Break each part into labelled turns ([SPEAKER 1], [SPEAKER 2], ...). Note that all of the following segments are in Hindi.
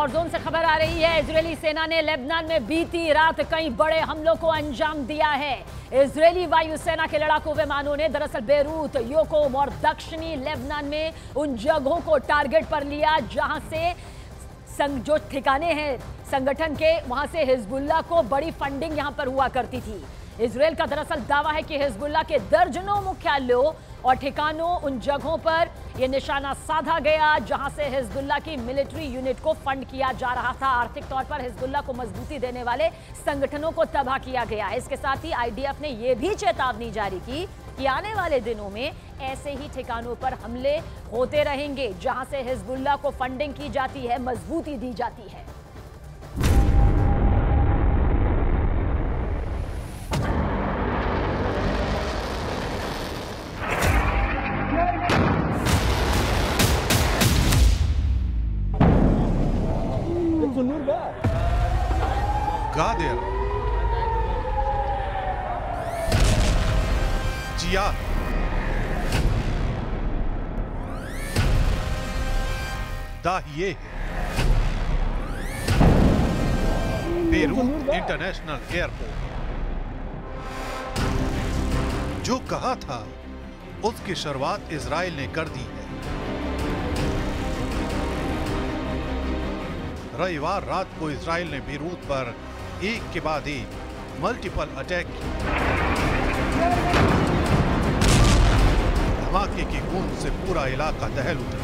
[SPEAKER 1] और जोन से खबर आ रही है, इजरायली सेना ने लेबनान में बीती रात कई बड़े हमलों को अंजाम दिया है। इजरायली वायुसेना के लड़ाकू विमानों ने दरअसल बेरूत, योकोम और दक्षिणी लेबनान में उन जगहों को टारगेट पर लिया जहां से जो ठिकाने हैं संगठन के, वहां से हिजबुल्लाह को बड़ी फंडिंग यहां पर हुआ करती थी। इजरायल का दरअसल दावा है कि हिजबुल्लाह के दर्जनों मुख्यालयों और ठिकानों, उन जगहों पर यह निशाना साधा गया जहां से हिजबुल्लाह की मिलिट्री यूनिट को फंड किया जा रहा था। आर्थिक तौर पर हिजबुल्लाह को मजबूती देने वाले संगठनों को तबाह किया गया। इसके साथ ही आईडीएफ ने यह भी चेतावनी जारी की कि आने वाले दिनों में ऐसे ही ठिकानों पर हमले होते रहेंगे जहां से हिजबुल्लाह को फंडिंग की जाती है, मजबूती दी जाती है।
[SPEAKER 2] गादेर, जिया, दाहिए, बेरूत इंटरनेशनल एयरपोर्ट। जो कहा था उसकी शुरुआत इजराइल ने कर दी है। रविवार रात को इजराइल ने बेरूत पर एक के बाद एक मल्टीपल अटैक किए। धमाके की गूंज से पूरा इलाका दहल उठा।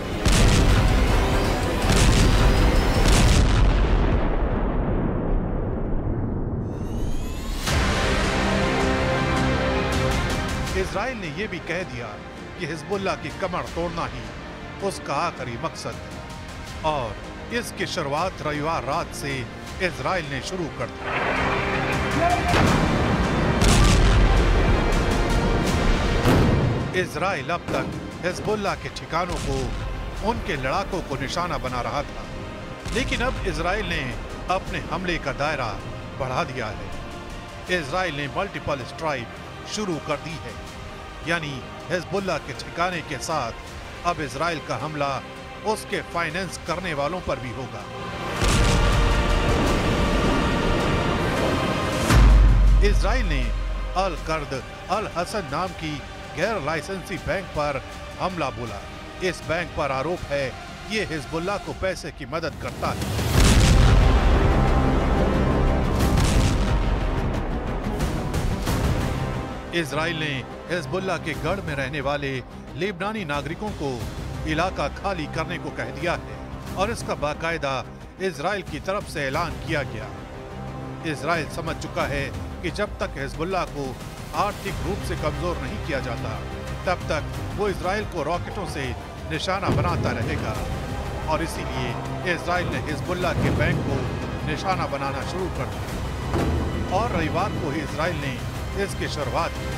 [SPEAKER 2] इजराइल ने यह भी कह दिया कि हिजबुल्लाह की कमर तोड़ना ही उसका आखिरी मकसद है और इसकी शुरुआत रविवार रात से इजराइल ने शुरू कर दी। इजराइल अब तक हिजबुल्लाह के ठिकानों को, उनके लड़ाकों को निशाना बना रहा था, लेकिन अब इजराइल ने अपने हमले का दायरा बढ़ा दिया है। इजराइल ने मल्टीपल स्ट्राइक शुरू कर दी है, यानी हिजबुल्लाह के ठिकाने के साथ अब इजराइल का हमला उसके फाइनेंस करने वालों पर भी होगा। इजराइल ने अल कर्द अल हसन नाम की गैर लाइसेंसी बैंक पर हमला बोला। इस बैंक पर आरोप है कि ये हिजबुल्लाह को पैसे की मदद करता है। इजराइल ने हिजबुल्लाह के गढ़ में रहने वाले लेबनानी नागरिकों को इलाका खाली करने को कह दिया है और इसका बाकायदा इजराइल की तरफ से ऐलान किया गया। इजराइल समझ चुका है कि जब तक हिजबुल्लाह को आर्थिक रूप से कमजोर नहीं किया जाता, तब तक वो इजराइल को रॉकेटों से निशाना बनाता रहेगा और इसीलिए इजराइल ने हिजबुल्लाह के बैंक को निशाना बनाना शुरू कर दिया और रविवार को ही इजराइल ने इसकी शुरुआत की।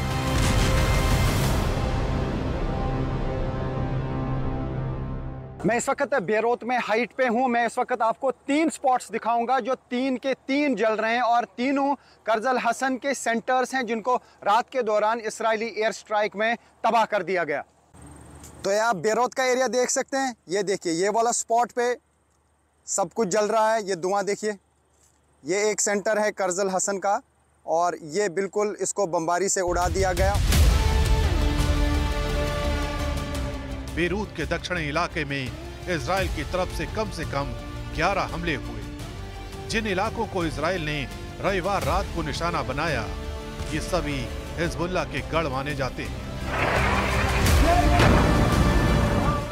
[SPEAKER 3] मैं इस वक्त बेरूत में हाइट पे हूँ। मैं इस वक्त आपको 3 स्पॉट्स दिखाऊंगा जो 3 के 3 जल रहे हैं और तीनों कर्जल हसन के सेंटर्स हैं जिनको रात के दौरान इजरायली एयर स्ट्राइक में तबाह कर दिया गया। तो ये आप बेरूत का एरिया देख सकते हैं। ये देखिए, ये वाला स्पॉट पे सब कुछ जल रहा है। ये धुआं देखिए, ये एक सेंटर है कर्जल हसन का और ये बिल्कुल इसको बमबारी से उड़ा दिया गया।
[SPEAKER 2] बेरूत के दक्षिणी इलाके में इजराइल की तरफ से कम 11 हमले हुए। जिन इलाकों को इजराइल ने रविवार रात को निशाना बनाया, ये सभी हिजबुल्लाह के गढ़ माने जाते हैं।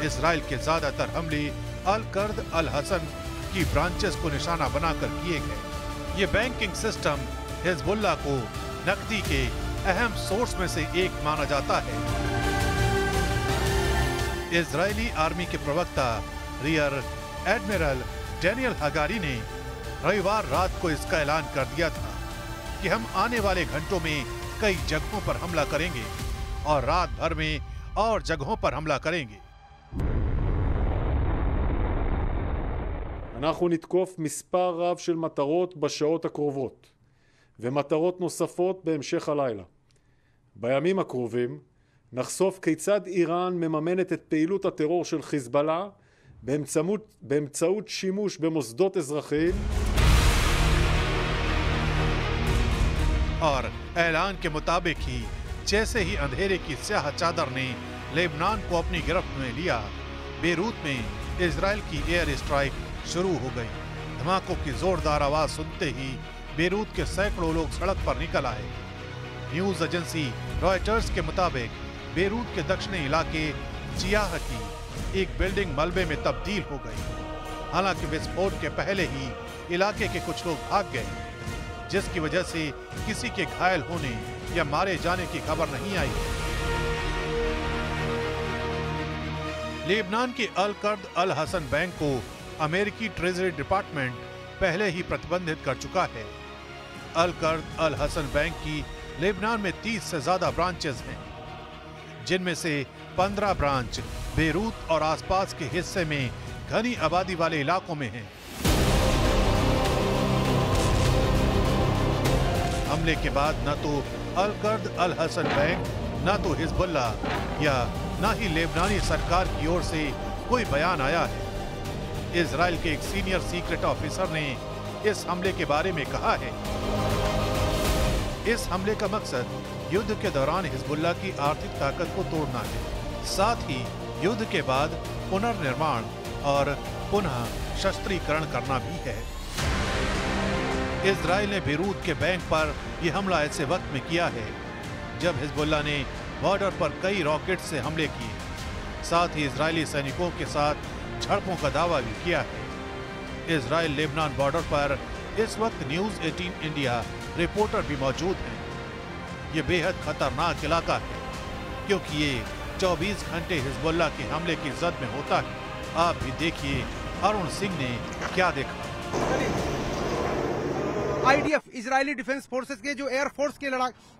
[SPEAKER 2] इजराइल के ज्यादातर हमले अल कर्द अल हसन की ब्रांचेस को निशाना बनाकर किए गए। ये बैंकिंग सिस्टम हिजबुल्लाह को नकदी के अहम सोर्स में से एक माना जाता है। इजरायली आर्मी के प्रवक्ता रियर एडमिरल डैनियल हगारी ने रविवार रात को इसका ऐलान कर दिया था कि हम आने वाले घंटों में कई जगहों पर हमला करेंगे और रात भर में और जगहों पर हमला करेंगे।
[SPEAKER 4] אנחנו נתקוף מספר רב של מטרות בשעות הקרובות ומטרות נוספות בהמשך הלילה. בימים הקרובים נחשוף כיצד איראן מממנת את פעילות הטרור של חיזבאללה באמצעות שימוש במוסדות אזרחיים.
[SPEAKER 2] और ऐलान के मुताबिक ही जैसे ही अंधेरे की स्याह चादर ने लेबनान को अपनी गिरफ्त में लिया, बेरूत में इजराइल की एयर स्ट्राइक शुरू हो गई। धमाकों की जोरदार आवाज सुनते ही बेरूत के सैकड़ों लोग सड़क पर निकल आए। न्यूज एजेंसी रॉयटर्स के मुताबिक बेरूत के दक्षिणी इलाके जियाह की एक बिल्डिंग मलबे में तब्दील हो गई। हालांकि विस्फोट के पहले ही इलाके के कुछ लोग भाग गए, जिसकी वजह से किसी के घायल होने या मारे जाने की खबर नहीं आई। लेबनान के अल कर्द अल हसन बैंक को अमेरिकी ट्रेजरी डिपार्टमेंट पहले ही प्रतिबंधित कर चुका है। अल कर्द अल हसन बैंक की लेबनान में 30 से ज्यादा ब्रांचेस हैं, जिनमें से 15 ब्रांच बेरूत और आसपास के हिस्से में घनी आबादी वाले इलाकों में हैं। हमले के बाद न तो अल कर्द अल हसन बैंक, न तो हिजबुल्ला या न ही लेबनानी सरकार की ओर से कोई बयान आया है। इजराइल के एक सीनियर सीक्रेट ऑफिसर ने इस हमले के बारे में कहा है, इस हमले का मकसद युद्ध के दौरान हिजबुल्ला की आर्थिक ताकत को तोड़ना है, साथ ही युद्ध के बाद पुनर्निर्माण और पुनः शस्त्रीकरण करना भी है। इजराइल ने बेरूत के बैंक पर यह हमला ऐसे वक्त में किया है जब हिजबुल्ला ने बॉर्डर पर कई रॉकेट से हमले किए। साथ ही इजरायली सैनिकों के साथ झड़पों का दावा भी किया है। इजराइल लेबनान बॉर्डर पर इस वक्त न्यूज 18 इंडिया रिपोर्टर भी मौजूद हैं। ये बेहद खतरनाक इलाका है क्योंकि ये 24 घंटे हिजबुल्ला के हमले की जद में होता है। आप भी देखिए अरुण सिंह ने क्या देखा।
[SPEAKER 5] आईडीएफ इजरायली डिफेंस फोर्सेस के जो एयरफोर्स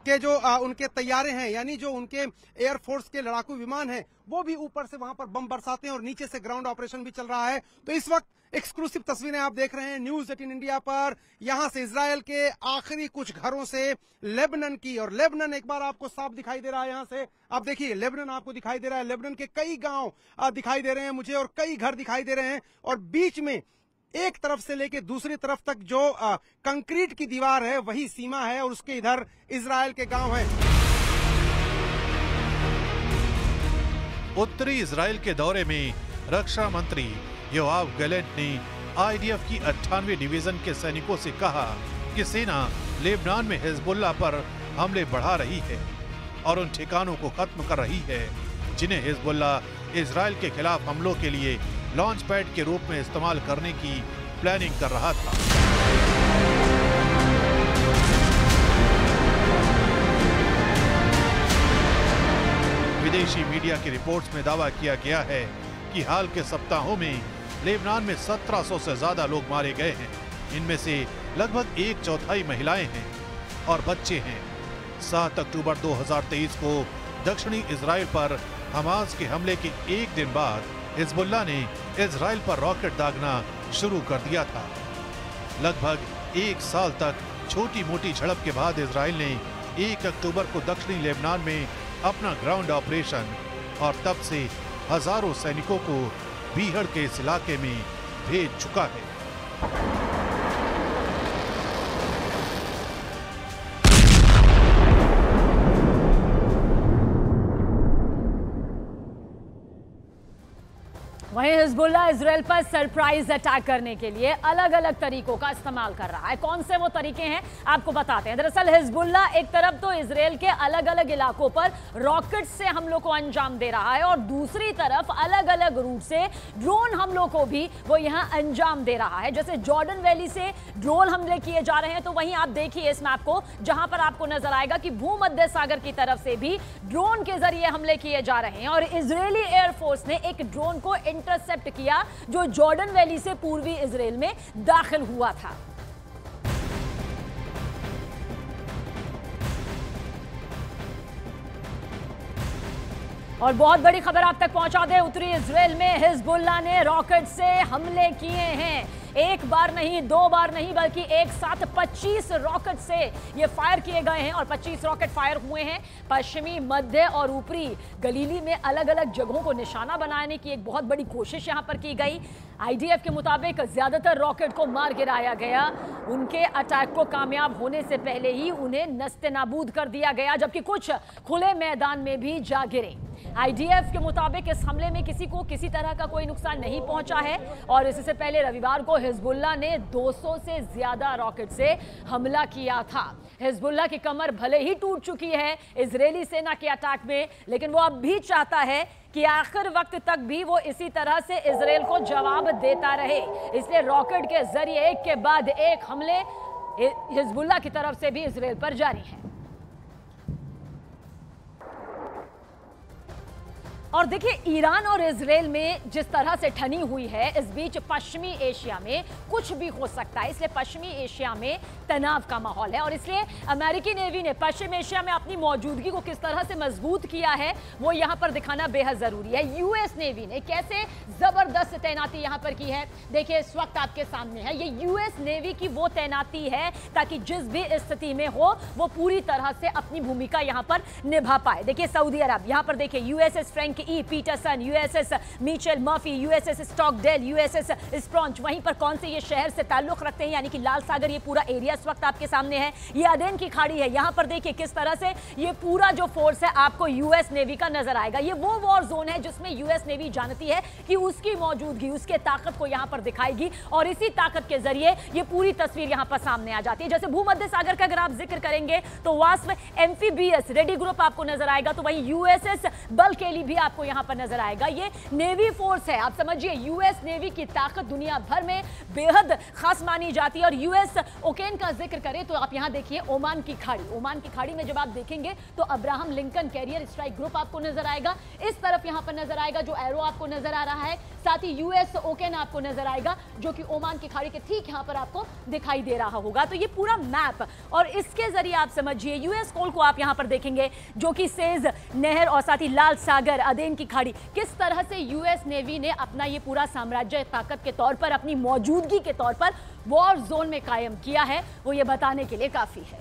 [SPEAKER 5] के जो उनके तैयारे हैं, यानी जो उनके एयरफोर्स के लड़ाकू विमान हैं, वो भी ऊपर से वहां पर बम बरसाते हैं और नीचे से ग्राउंड ऑपरेशन भी चल रहा है। तो इस वक्त एक्सक्लूसिव तस्वीरें आप देख रहे हैं न्यूज 18 इंडिया पर, यहां से इजराइल के आखिरी कुछ घरों से लेबनान की, और लेबनान एक बार आपको साफ दिखाई दे रहा है। यहां से आप देखिए लेबनान आपको दिखाई दे रहा है, लेबनान के कई गांव दिखाई दे रहे हैं मुझे और कई घर दिखाई दे रहे हैं, और बीच में एक तरफ से लेके दूसरी तरफ तक जो कंक्रीट की दीवार है वही सीमा है, और उसके इधर इजराइल के गांव हैं।
[SPEAKER 2] उत्तरी इजराइल के दौरे में रक्षा मंत्री योआव गैलेंट ने आईडीएफ की 98वीं डिवीजन के सैनिकों से कहा कि सेना लेबनान में हिजबुल्ला पर हमले बढ़ा रही है और उन ठिकानों को खत्म कर रही है जिन्हें हिजबुल्ला इजराइल के खिलाफ हमलों के लिए लॉन्च पैड के रूप में इस्तेमाल करने की प्लानिंग कर रहा था। विदेशी मीडिया की रिपोर्ट्स में दावा किया गया है कि हाल के सप्ताहों में लेबनान में 1700 से ज्यादा लोग मारे गए हैं। इनमें से लगभग 1/4 महिलाएं हैं और बच्चे हैं। 7 अक्टूबर 2023 को दक्षिणी इजराइल पर हमास के हमले के एक दिन बाद हिजबुल्ला ने इजराइल पर रॉकेट दागना शुरू कर दिया था। लगभग एक साल तक छोटी मोटी झड़प के बाद इजराइल ने 1 अक्टूबर को दक्षिणी लेबनान में अपना ग्राउंड ऑपरेशन, और तब से हजारों सैनिकों को बीहड़ के इस इलाके में भेज चुका है।
[SPEAKER 1] वहीं हिजबुल्ला इजराइल पर सरप्राइज अटैक करने के लिए अलग अलग तरीकों का इस्तेमाल कर रहा है। कौन से वो तरीके हैं आपको बताते हैं। दरअसल हिजबुल्ला एक तरफ तो इजराइल के अलग अलग इलाकों पर रॉकेट से हमलों को अंजाम दे रहा है और दूसरी तरफ अलग अलग रूट से ड्रोन हमलों को भी वो यहां अंजाम दे रहा है। जैसे जॉर्डन वैली से ड्रोन हमले किए जा रहे हैं, तो वहीं आप देखिए इस मैप को, जहां पर आपको नजर आएगा कि भूमध्य सागर की तरफ से भी ड्रोन के जरिए हमले किए जा रहे हैं। और इजरायली एयरफोर्स ने एक ड्रोन को इंटरसेप्ट किया जो जॉर्डन वैली से पूर्वी इजराइल में दाखिल हुआ था। और बहुत बड़ी खबर आप तक पहुंचा दें, उत्तरी इजराइल में हिजबुल्ला ने रॉकेट से हमले किए हैं। एक बार नहीं, 2 बार नहीं, बल्कि एक साथ 25 रॉकेट से ये फायर किए गए हैं और 25 रॉकेट फायर हुए हैं। पश्चिमी, मध्य और ऊपरी गलीली में अलग अलग जगहों को निशाना बनाने की एक बहुत बड़ी कोशिश यहां पर की गई। आईडीएफ के मुताबिक ज्यादातर रॉकेट को मार गिराया गया। उनके अटैक को कामयाब होने से पहले ही उन्हें नस्ते-नाबूद कर दिया गया, जबकि कुछ खुले मैदान में भी जा गिरे। आईडीएफ के मुताबिक इस हमले में किसी को किसी तरह का कोई नुकसान नहीं पहुंचा है और इससे पहले रविवार को हिजबुल्लाह ने 200 से ज्यादा रॉकेट से हमला किया था। हिजबुल्लाह की कमर भले ही टूट चुकी है इजरायली सेना के अटैक में, लेकिन वो अब भी चाहता है कि आखिर वक्त तक भी वो इसी तरह से इजराइल को जवाब देता रहे। इसलिए रॉकेट के जरिए एक के बाद एक हमले हिजबुल्लाह की तरफ से भी इजराइल पर जारी है। और देखिए, ईरान और इजराइल में जिस तरह से ठनी हुई है, इस बीच पश्चिमी एशिया में कुछ भी हो सकता है। इसलिए पश्चिमी एशिया में तनाव का माहौल है और इसलिए अमेरिकी नेवी ने पश्चिम एशिया में अपनी मौजूदगी को किस तरह से मजबूत किया है वो यहां पर दिखाना बेहद जरूरी है। यूएस नेवी ने कैसे जबरदस्त तैनाती यहां पर की है, देखिए इस वक्त आपके सामने है। ये यूएस नेवी की वो तैनाती है ताकि जिस भी स्थिति में हो वो पूरी तरह से अपनी भूमिका यहां पर निभा पाए। देखिए सऊदी अरब, यहां पर देखिए USS Frank E Peterson, USS Mitchell Murphy, USS Stockdale, USS Spruance, वहीं पर कौन से ये शहर से ताल्लुक रखते हैं, यानी कि लाल सागर, ये पूरा एरिया इस वक्त आपके सामने है। ये अदेन की खाड़ी है। यहां पर देखिए किस तरह से ये पूरा जो फोर्स है आपको यूएस नेवी का नजर आएगा। ये वो वॉर जोन है जिसमें यूएस नेवी जानती है कि उसकी मौजूदगी, उसके ताकत को यहां पर दिखाएगी और इसी ताकत के जरिए ये पूरी तस्वीर यहां पर सामने आ जाती है। जैसे भूमध्य सागर का अगर आप जिक्र करेंगे तो वास्प एम्फीबियस रेडी ग्रुप आपको नजर आएगा, तो वहीं यूएसएस बल केली भी आपको यहां पर नजर आएगा। ये नेवी फोर्स है। आप समझिए यूएस नेवी की ताकत दुनिया भर में बेहद खास मानी जाती है। और यूएस ओकेन का जिक्र करें तो आप यहां देखिए ओमान की खाड़ी, ओमान की खाड़ी में जब आप देखेंगे तो Abraham Lincoln carrier strike group आपको नजर आएगा। इस तरफ यहां पर नजर आएगा जो एरो आपको नजर आ रहा है, साथ ही यूएस ओकेन आपको नजर आएगा जो कि ओमान की खाड़ी के ठीक यहां पर आपको दिखाई दे रहा होगा। तो ये पूरा मैप और इसके जरिए आप समझिए यूएस कोल को आप यहां पर देखेंगे जो कि सेज नहर और साथ ही लाल सागर, अदेन की खाड़ी, किस तरह से यूएस नेवी ने अपना ये पूरा साम्राज्य ताकत के तौर पर, अपनी मौजूदगी के तौर पर वॉर जोन में कायम किया है, वो ये बताने के लिए काफी है।